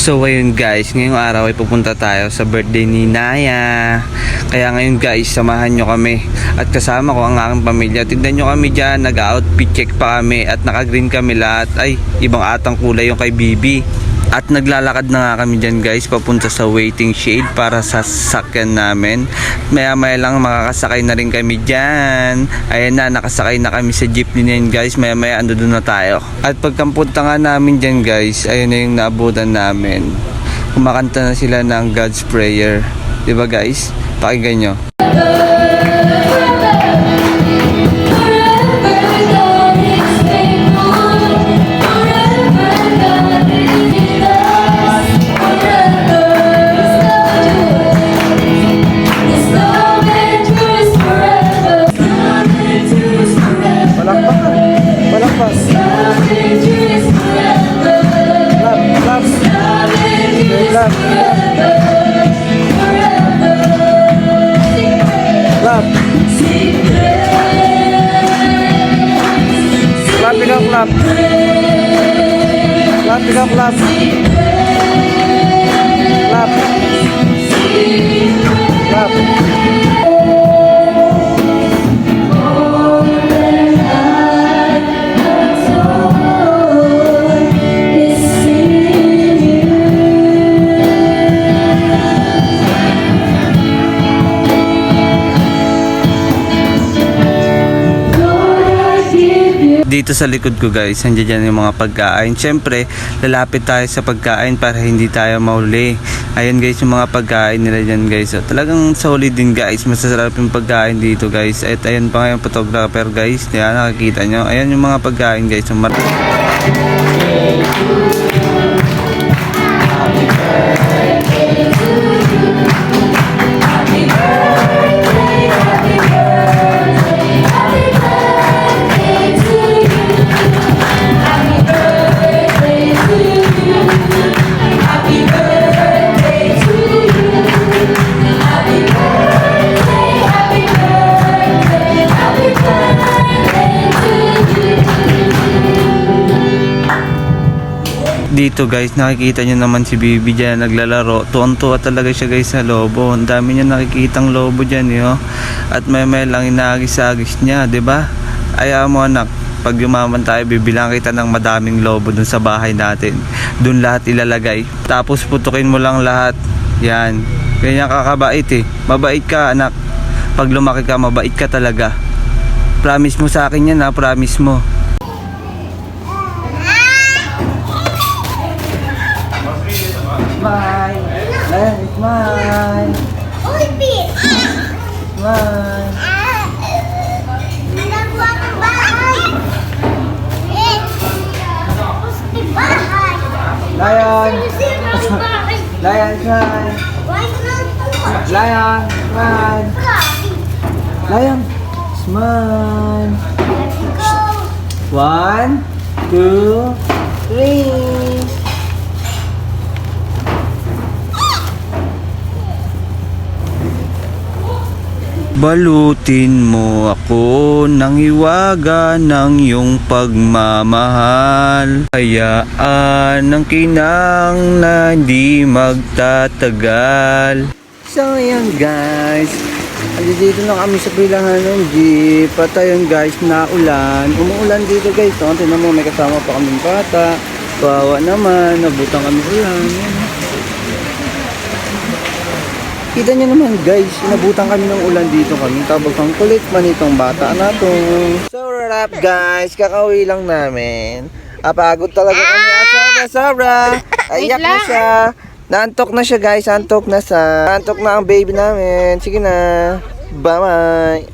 So ayun guys, ngayong araw ay pupunta tayo sa birthday ni Naya. Kaya ngayon guys, samahan nyo kami. At kasama ko ang aking pamilya. Tignan nyo kami dyan, nag-outfit check pa kami. At naka-green kami lahat. Ay, ibang atang kulay yung kay Bibi. At naglalakad na nga kami dyan guys, papunta sa waiting shade para sa sasakyan namin. Maya maya lang makakasakay na rin kami dyan. Ayan na, nakasakay na kami sa jeepney na yun guys. Maya maya ando doon na tayo. At pagkampunta nga namin dyan guys, ayun na yung naabutan namin. Kumakanta na sila ng God's Prayer. Diba guys? Pakinggan nyo. Clap. Clap, clap, clap. Clap. Clap. Dito sa likod ko guys, nandiyan dyan yung mga pagkain. Siyempre, lalapit tayo sa pagkain para hindi tayo mahuli. Ayan guys, yung mga pagkain nila dyan guys. So, talagang solid din guys. Masasarap yung pagkain dito guys. At ayan pa nga yung photographer guys. Yan, nakikita nyo. Ayan yung mga pagkain guys. Dito guys, nakikita nyo naman si Bibi dyan naglalaro. Tuwan-tuwa talaga siya guys sa lobo. Ang dami niya nakikitang lobo dyan At may lang inaagis-agis niya, 'di ba? Ayaw mo anak, pag yumaman tayo bibilang kita ng madaming lobo dun sa bahay natin. Dun lahat ilalagay. Tapos putukin mo lang lahat. Yan. Ganyan kakabait Mabait ka anak. Pag lumaki ka, mabait ka talaga. Promise mo sa akin yan ha, promise mo. Smile. Ayan, smile. Smile. Lion. Lion, smile. Lion, smile. Lion, smile. 1, 2, 3. Balutin mo ako ng hiwaga ng iyong pagmamahal. Hayaan ng kinang na hindi magtatagal. So ayan guys, dito na kami sa pilahan ng jeep. At ayun guys, naulan. Umuulan dito guys. Tingnan mo, may kasama pa kaming bata. Bawa naman, nabutan kami ulan. Kita nyo naman guys, inabutan kami ng ulan dito kami. Tabag kang kulit man itong bata na to. So wrap guys, kakauwi lang namin. Apagod talaga kami. Sobra. Ayak na siya. Naantok na siya guys, antok na ang baby namin. Sige na. Bye bye.